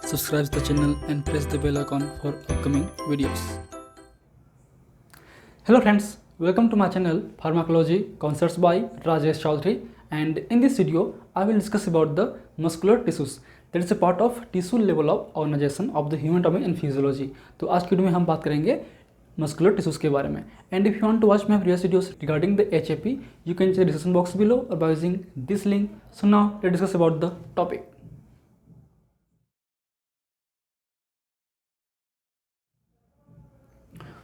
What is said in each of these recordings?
subscribe the channel and press the bell icon for upcoming videos. Hello friends, welcome to my channel Pharmacology Concepts by Rajesh Chaudhary, and in this video I will discuss about the muscular tissues that is a part of tissue level of organization of the human anatomy and physiology. तो आज की video में हम बात करेंगे muscular tissues के बारे में. And if you want to watch my previous videos regarding the HAP, you can check the description box below or by using this link. So now let's discuss about the topic.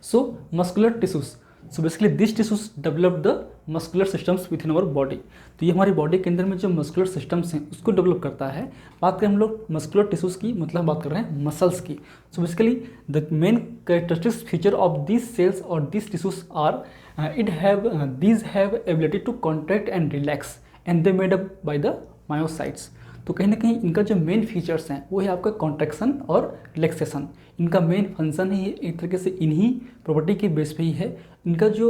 So muscular tissues. So basically these tissues develop the muscular systems within our body. तो ये हमारी body के अंदर में जो muscular systems हैं उसको develop करता है. बात करें हम लोग मस्कुलर टिश्यूज की, मतलब बात कर रहे हैं मसल्स की. So basically the main characteristics feature of this cells और this tissues are these have ability to contract and relax and they made up by the myocytes. तो कहीं ना कहीं इनका जो मेन फीचर्स हैं वो है आपका कॉन्ट्रैक्शन और रिलैक्सेशन. इनका मेन फंक्शन ही एक तरीके से इन्हीं प्रॉपर्टी के बेस पे ही है. इनका जो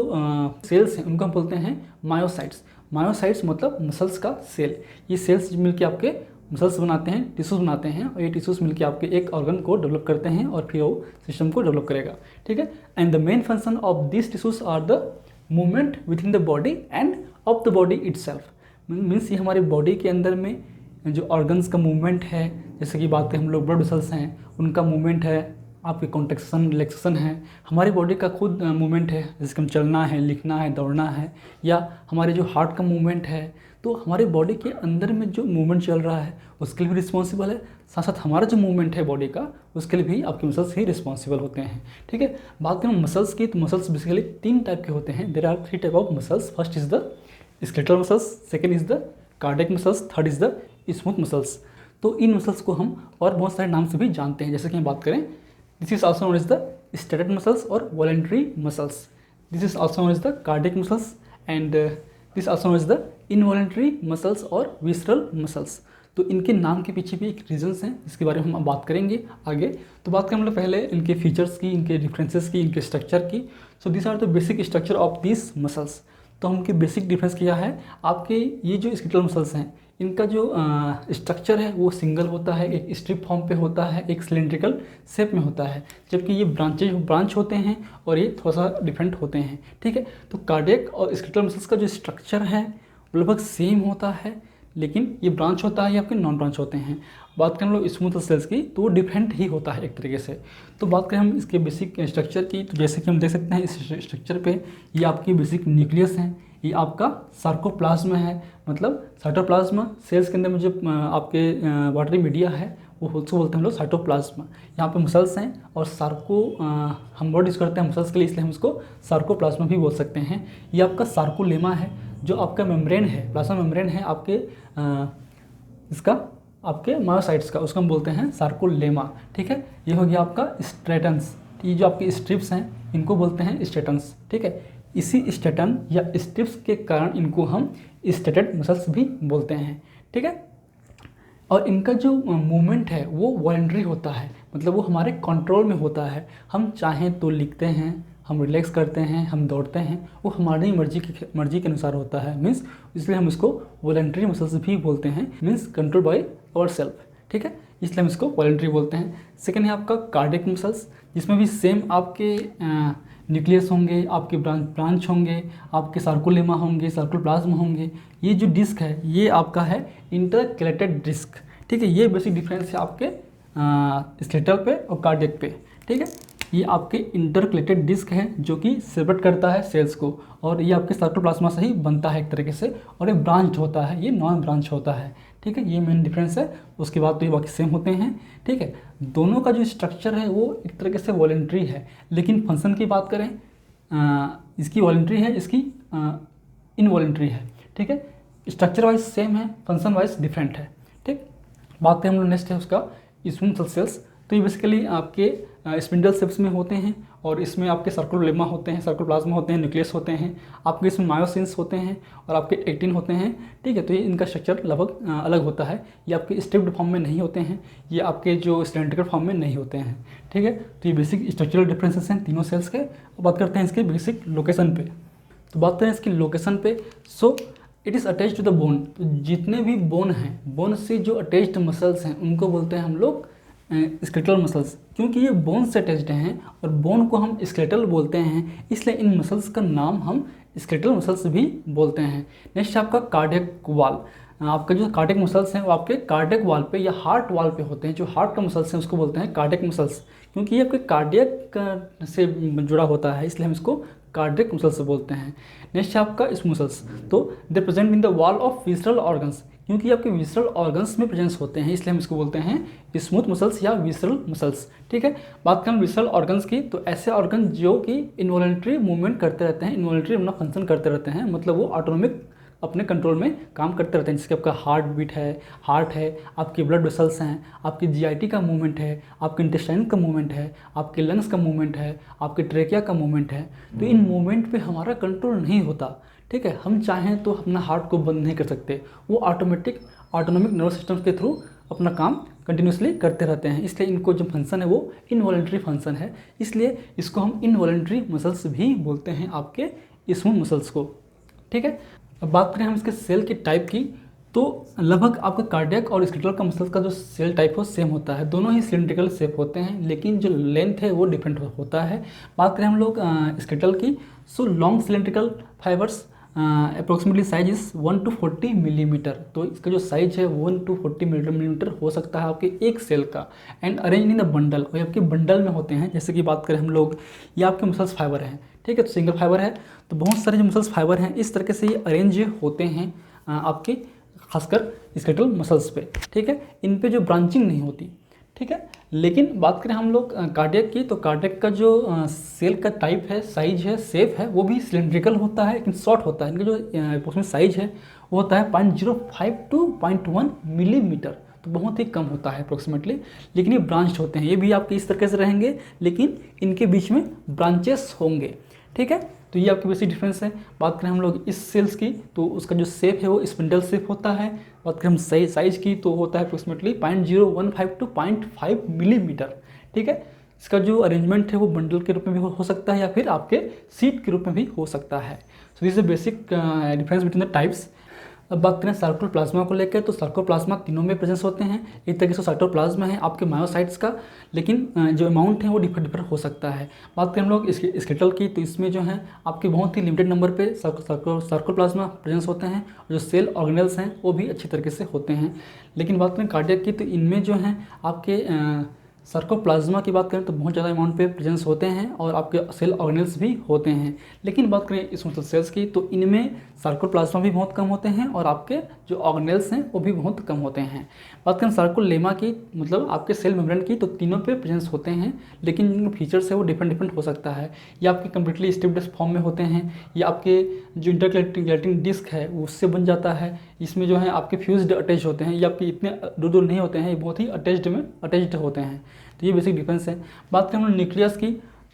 सेल्स हैं उनको हम बोलते हैं मायोसाइट्स. मायोसाइट्स मतलब मसल्स का सेल. ये सेल्स मिलके आपके मसल्स बनाते हैं, टिश्यूज़ बनाते हैं, और ये टिश्यूज़ मिलके आपके एक ऑर्गन को डेवलप करते हैं और फिर वो सिस्टम को डेवलप करेगा. ठीक है. And the main function of this tissues are the movement within the body and of the body itself. Means ये हमारी बॉडी के अंदर में जो ऑर्गन्स का मूवमेंट है, जैसे कि बात करें हम लोग ब्लड वेसल्स हैं उनका मूवमेंट है, आपके कॉन्ट्रैक्शन रिलैक्सेशन है, हमारी बॉडी का खुद मूवमेंट है, जैसे कि हम चलना है, लिखना है, दौड़ना है, या हमारे जो हार्ट का मूवमेंट है. तो हमारे बॉडी के अंदर में जो मूवमेंट चल रहा है उसके लिए भी रिस्पॉन्सिबल है. साथ साथ हमारा जो मूवमेंट है बॉडी का उसके लिए भी आपके मसल्स ही रिस्पॉन्सिबल होते हैं. ठीक है. बात करें मसल्स की, तो मसल्स बेसिकली 3 टाइप के होते हैं. There are 3 type of muscles. First is the skeletal muscles, second is the cardiac muscles, third is the smooth muscles. तो इन मसल्स को हम और बहुत सारे नाम से भी जानते हैं. जैसे कि हम बात करें, this is also known as the stated muscles और voluntary muscles. This is also known as the cardiac muscles and this also known as the involuntary muscles और विसरल मसल्स. तो इनके नाम के पीछे भी एक रीजन्स हैं जिसके बारे में हम बात करेंगे आगे. तो बात करें हम लोग पहले इनके फीचर्स की, इनके डिफरेंसेस की, इनके स्ट्रक्चर की. So this are the basic structure of this muscles. तो उनके बेसिक डिफरेंस क्या है, आपके ये जो स्केलेटल मसल्स हैं इनका जो स्ट्रक्चर है वो सिंगल होता है, एक स्ट्रिप फॉर्म पे होता है, एक सिलेंड्रिकल शेप में होता है, जबकि ये ब्रांच होते हैं और ये थोड़ा सा डिफरेंट होते हैं. ठीक है. तो कार्डियक और स्केलेटल मसल्स का जो स्ट्रक्चर है वो लगभग सेम होता है, लेकिन ये ब्रांच होता है, ये आपके नॉन ब्रांच होते हैं. बात करें हम लोग स्मूथ सेल्स की तो वो डिफरेंट ही होता है एक तरीके से. तो बात करें हम इसके बेसिक स्ट्रक्चर की, तो जैसे कि हम देख सकते हैं इस स्ट्रक्चर पे ये आपकी बेसिक न्यूक्लियस हैं, ये आपका सार्कोप्लाज्म है, मतलब साइटोप्लाज्म. सेल्स के अंदर में जो आपके वाटरी मीडिया है वो उसको बोलते हैं हम लोग साइटोप्लाज्म. यहाँ पे मसल्स हैं और सार्को हम वर्ड यूज़ करते हैं मसल्स के लिए, इसलिए हम इसको सार्कोप्लाज्म भी बोल सकते हैं. ये आपका सार्कोलेमा है, जो आपका मेम्ब्रेन है, प्लाज्मा मेम्ब्रेन है आपके इसका आपके मायोसाइट्स का, उसको हम बोलते हैं सार्कोलेमा. ठीक है. ये हो गया आपका स्ट्रेटन्स. ये जो आपके स्ट्रिप्स हैं इनको बोलते हैं स्टेटन्स. ठीक है. इसी स्टेटन या स्ट्रिप्स के कारण इनको हम स्टेटेड मसल्स भी बोलते हैं. ठीक है. और इनका जो मूवमेंट है वो वॉलंटरी होता है, मतलब वो हमारे कंट्रोल में होता है. हम चाहें तो लिखते हैं, हम रिलैक्स करते हैं, हम दौड़ते हैं, वो हमारी मर्जी के अनुसार होता है. मीन्स इसलिए हम इसको वॉलंटरी मसल्स भी बोलते हैं, means control by our self. ठीक है. इसलिए हम इसको वॉलंटरी बोलते हैं. सेकेंड है आपका कार्डियक मसल्स, जिसमें भी सेम आपके न्यूक्लियस होंगे, आपके ब्रांच होंगे, आपके सार्कोलेमा होंगे, सार्कोप्लाज्म होंगे. ये जो डिस्क है ये आपका है इंटरकलेटेड डिस्क. ठीक है. ये बेसिक डिफरेंस है आपके स्केलेटल पे और कार्डियक पे. ठीक है. ये आपके इंटरकलेटेड डिस्क है जो कि सेपरेट करता है सेल्स को, और ये आपके साइटोप्लाज्मा से ही बनता है एक तरीके से, और एक ब्रांच होता है, ये नॉन ब्रांच होता है. ठीक है. ये मेन डिफरेंस है. उसके बाद तो ये बाकी सेम होते हैं. ठीक है. दोनों का जो स्ट्रक्चर है वो एक तरीके से वॉलंटरी है, लेकिन फंक्शन की बात करें इसकी वॉलंटरी है, इसकी इनवॉलंटरी है. ठीक है. स्ट्रक्चर वाइज सेम है, फंक्शन वाइज डिफरेंट है. ठीक. बात करें हम लोग नेक्स्ट है उसका स्मूथ सेल्स. तो ये बेसिकली आपके स्पिंडल शेप्स में होते हैं, और इसमें आपके सर्कुलोलेमा होते हैं, सर्कोप्लाज्मा होते हैं, न्यूक्लियस होते हैं, आपके इसमें मायोसिन्स होते हैं और आपके एक्टिन होते हैं. ठीक है. तो ये इनका स्ट्रक्चर लगभग अलग होता है. ये आपके स्ट्रिप्ड फॉर्म में नहीं होते हैं, ये आपके जो सिलेंड्रिकल फॉर्म में नहीं होते हैं. ठीक है. तो ये बेसिक स्ट्रक्चरल डिफरेंसेस हैं तीनों सेल्स के. बात करते हैं इसके बेसिक लोकेशन पे. तो बात करें इसकी लोकेशन पे, so it is attach to the bone. तो जितने भी बोन हैं, बोन से जो अटैच्ड मसल्स हैं उनको बोलते हैं हम लोग स्केलेटल मसल्स, क्योंकि ये बोन से अटैच्ड हैं और बोन को हम स्केलेटल बोलते हैं, इसलिए इन मसल्स का नाम हम स्केलेटल मसल्स भी बोलते हैं। नेक्स्ट आपका कार्डियक वाल। आपका जो कार्डियक मसल्स हैं वो आपके कार्डियक वाल पे या हार्ट वाल पे होते हैं। जो हार्ट का मसल्स हैं उसको बोलते हैं कार्डियक मसल्स, क्योंकि ये आपके कार्डियक से जुड़ा होता है, इसलिए हम इसको कार्डियक मसल्स बोलते हैं। नेक्स्ट आपका स्मूथ मसल्स, तो दे present in the wall of visceral organs, क्योंकि आपके विसरल ऑर्गन्स में प्रेजेंस होते हैं, इसलिए हम इसको बोलते हैं स्मूथ मसल्स या विसरल मसल्स। ठीक है, बात करें विसरल ऑर्गन्स की, तो ऐसे ऑर्गन जो कि इनवॉलंटरी मूवमेंट करते रहते हैं, इनवॉलंटरी अपना फंक्शन करते रहते हैं, मतलब वो ऑटोनोमिक अपने कंट्रोल में काम करते रहते हैं, जैसे आपका हार्ट बीट है, हार्ट है, आपके ब्लड वेसल्स हैं, आपकी जीआईटी का मूवमेंट है, आपके इंटेस्टाइन का मूवमेंट है, आपके लंग्स का मूवमेंट है, आपके ट्रेकिया का मूवमेंट है। तो इन मूवमेंट पे हमारा कंट्रोल नहीं होता। ठीक है, हम चाहें तो अपना हार्ट को बंद नहीं कर सकते, वो ऑटोनोमिक नर्वस सिस्टम के थ्रू अपना काम कंटिन्यूसली करते रहते हैं, इसलिए इनको जो फंक्शन है वो इनवॉलंटरी फंक्शन है, इसलिए इसको हम इनवॉलंटरी मसल्स भी बोलते हैं, आपके स्मूथ मसल्स को। ठीक है, अब बात करें हम इसके सेल की टाइप की, तो लगभग आपका कार्डियक और स्केलेटल का मसल्स का जो सेल टाइप है सेम होता है, दोनों ही सिलिंड्रिकल शेप होते हैं, लेकिन जो लेंथ है वो डिफरेंट होता है। बात करें हम लोग स्केलेटल की, so long cylindrical fibres approximately size is 1 to 40 millimetre, तो इसका जो साइज है 1 to 40 मिलीमीटर हो सकता है आपके एक सेल का। And arrange in the bundle, और आपके बंडल में होते हैं, जैसे कि बात करें हम लोग, ये आपके मसल्स फाइबर हैं। ठीक है, तो सिंगल फाइबर है, तो बहुत सारे जो मसल्स फाइबर हैं इस तरीके से ये अरेंज होते हैं आपके खासकर स्केलेटल मसल्स पे। ठीक है, इन पे जो ब्रांचिंग नहीं होती। ठीक है, लेकिन बात करें हम लोग कार्डियक की, तो कार्डियक का जो सेल का टाइप है, साइज है, शेप है, वो भी सिलिंड्रिकल होता है, लेकिन शॉर्ट होता है। इनका जो अप्रोक्सीमेट साइज है वो होता है 0.05 to 0.1 मिलीमीटर, तो बहुत ही कम होता है अप्रोक्सीमेटली, लेकिन ये ब्रांच्ड होते हैं। ये भी आपके इस तरीके से रहेंगे, लेकिन इनके बीच में ब्रांचेस होंगे। ठीक है, तो ये आपकी बेसिक डिफरेंस है। बात करें हम लोग इस सेल्स की, तो उसका जो शेप है वो स्पिंडल शेप होता है। बात करें हम साइज की, तो होता है अप्रोक्सीमेटली 0.015 to 0.5 मिलीमीटर। ठीक है, इसका जो अरेंजमेंट है वो बंडल के रूप में भी हो सकता है, या फिर आपके सीट के रूप में भी हो सकता है। So this is the basic difference between the types. अब बात करें सार्कोप्लाज्मा को लेकर, तो सार्कोप्लाज्मा तीनों में प्रेजेंस होते हैं। एक तरीके से साइटोप्लाज्मा है आपके मायोसाइट्स का, लेकिन जो अमाउंट है वो डिफर हो सकता है। बात करें हम लोग स्केलेटल की, तो इसमें जो है आपके बहुत ही लिमिटेड नंबर पे सार्कोप्लाज्मा प्रेजेंस होते हैं, और जो सेल ऑर्गेनेल्स हैं वो भी अच्छी तरीके से होते हैं। लेकिन बात करें कार्डियक की, तो इनमें जो है आपके सार्कोप्लाज्मा की बात करें तो बहुत ज़्यादा अमाउंट पे प्रेजेंस होते हैं, और आपके सेल ऑर्गेनेल्स भी होते हैं। लेकिन बात करें स्मूथ सेल्स की, तो इनमें सार्कोप्लाज्मा भी बहुत कम होते हैं, और आपके जो ऑर्गेनेल्स हैं वो भी बहुत कम होते हैं। बात करें सार्कोलेमा की, मतलब आपके सेल मेम्ब्रेन की, तो तीनों पे प्रेजेंस होते हैं, लेकिन जिनके फीचर्स है वो डिफरेंट हो सकता है। ये आपके कम्प्लीटली स्टिफ्ड फॉर्म में होते हैं, या आपके जो इंटरकलेटिंग डिस्क है उससे बन जाता है, इसमें जो है आपके फ्यूज्ड अटैच होते हैं, ये आपके इतने दूर नहीं होते हैं, ये बहुत ही अटैच्ड होते हैं। तो ये बेसिक डिफरेंस है। बात करें हम न्यूक्लियस की,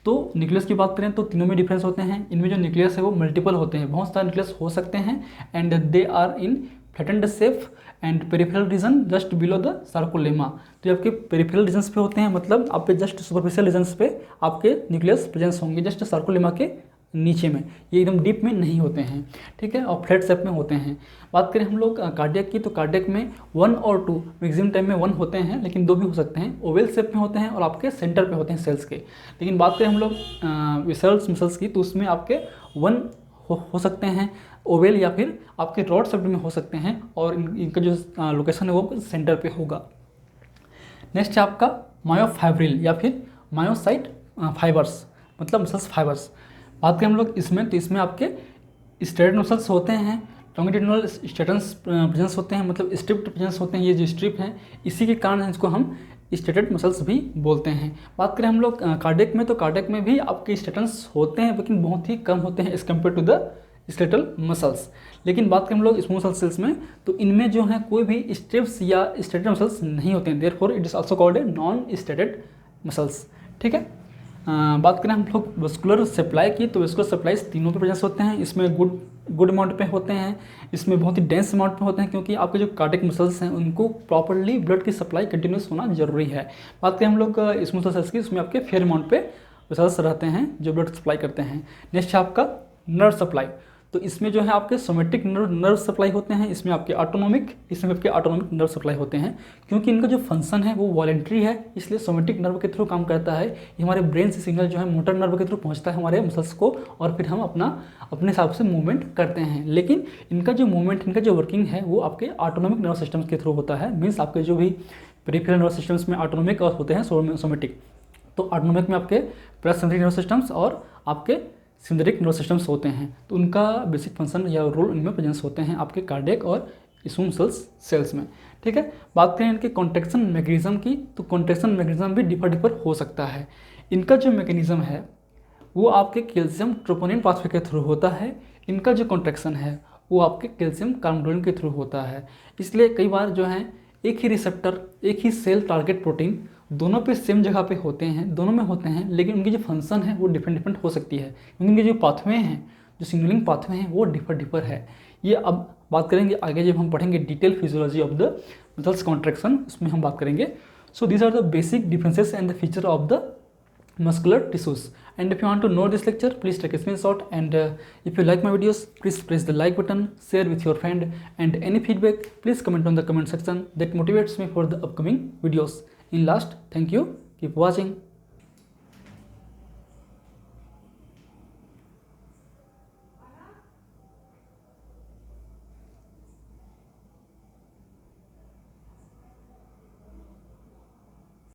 तो न्यूक्लियस की बात करें तो तीनों में डिफरेंस होते हैं। इनमें जो न्यूक्लियस है वो मल्टीपल होते हैं, बहुत सारे न्यूक्लियस हो सकते हैं, and they are in flattened shape and peripheral region just below the sarcolemma. तो ये आपके पेरिफेरल रीजन्स पे होते हैं, मतलब आप पे जस्ट सुपरफिशियल रीजन्स पे आपके न्यूक्लियस प्रेजेंस होंगे, जस्ट सार्कोलेमा के नीचे में, ये एकदम डीप में नहीं होते हैं। ठीक है, और फ्लैट शेप में होते हैं। बात करें हम लोग कार्डियक की, तो कार्डियक में 1 और 2 मैक्सिमम टाइम में 1 होते हैं, लेकिन 2 भी हो सकते हैं। ओवल शेप में होते हैं और आपके सेंटर पे होते हैं सेल्स के। लेकिन बात करें हम लोग विसरल्स मसल्स की, तो उसमें आपके 1 हो सकते हैं ओवल, या फिर आपके रॉड शेप में हो सकते हैं, और इनका जो लोकेशन है वो सेंटर पे होगा। नेक्स्ट है आपका मायोफाइब्रिल या फिर मायोसाइट फाइबर्स, मतलब मसल्स फाइबर्स। बात करें हम लोग इसमें, तो इसमें आपके स्टेरेड मसल्स होते हैं, लॉन्गिट्यूडिनल स्ट्रेटन्स प्रेजेंस होते हैं, मतलब स्ट्रिप्ड प्रेजेंस होते हैं। ये जो स्ट्रिप हैं इसी के कारण इसको हम स्टेटेड मसल्स भी बोलते हैं। बात करें हम लोग कार्डियक में, तो कार्डियक में भी आपके स्टेटन्स होते हैं, लेकिन बहुत ही कम होते हैं as compare to the skeletal muscles. लेकिन बात करें हम लोग स्मूथ सेल्स में, तो इनमें जो है कोई भी स्ट्रिप्स या स्टेटेड मसल्स नहीं होते हैं, therefore it is also called a non stated muscles. ठीक है, बात करें हम लोग वेस्कुलर सप्लाई की, तो वेस्कुलर सप्लाईज तीनों पे प्रेजेंस होते हैं। इसमें गुड अमाउंट पे होते हैं, इसमें बहुत ही डेंस अमाउंट पे होते हैं, क्योंकि आपके जो कार्डियक मसल्स हैं उनको प्रॉपर्ली ब्लड की सप्लाई कंटिन्यूस होना जरूरी है। बात करें हम लोग स्मूथ सेल्स की, उसमें आपके फेयर अमाउंट पे वेसल्स रहते हैं जो ब्लड सप्लाई करते हैं। नेक्स्ट है आपका नर्व सप्लाई, तो इसमें जो है आपके सोमेटिक नर्व सप्लाई होते हैं, इसमें आपके ऑटोनॉमिक नर्व सप्लाई होते हैं। क्योंकि इनका जो फंक्शन है वो वॉलेंट्री है, इसलिए सोमेटिक नर्व के थ्रू काम करता है। ये हमारे ब्रेन से सिग्नल जो है मोटर नर्व के थ्रू पहुंचता है हमारे मसल्स को, और फिर हम अपने हिसाब से मूवमेंट करते हैं। लेकिन इनका जो मूवमेंट, इनका जो वर्किंग है वो आपके ऑटोनॉमिक नर्व सिस्टम्स के थ्रू होता है। मीन्स आपके जो भी पेरिफेरल नर्व सिस्टम्स में ऑटोनॉमिक और होते हैं सोमेटिक, तो ऑटोनॉमिक में आपके पैरासिम्पैथेटिक नर्व सिस्टम्स और आपके सिम्पथेटिक नर्व सिस्टम्स होते हैं। तो उनका बेसिक फंक्शन या रोल इनमें प्रेजेंस होते हैं आपके कार्डियक और इसूम सेल्स में। ठीक है, बात करें इनके कॉन्ट्रैक्शन मैकेनिज्म की, तो कॉन्ट्रैक्शन मैकेनिज्म भी डिफर हो सकता है। इनका जो मैकेनिज्म है वो आपके कैल्शियम ट्रोपोनिन पाथवे के थ्रू होता है। इनका जो कॉन्ट्रैक्शन है वो आपके कैल्शियम कार्बोनिन के थ्रू होता है। इसलिए कई बार जो है एक ही रिसेप्टर, एक ही सेल टारगेट प्रोटीन दोनों पे सेम जगह पे होते हैं, दोनों में होते हैं, लेकिन उनकी जो फंक्शन है वो डिफरेंट हो सकती है, क्योंकि उनके जो पाथवे हैं, जो सिग्नलिंग पाथवे हैं वो डिफर है। ये अब बात करेंगे आगे जब हम पढ़ेंगे detail physiology of the muscles contraction, उसमें हम बात करेंगे। So these are the basic differences and the feature of the muscular tissues. And if you want to know this lecture, please take a screenshot, and if you like my videos, please press the like button, share with your friend, and any feedback please comment on the comment section. That motivates me for the upcoming videos. In last, thank you, keep watching.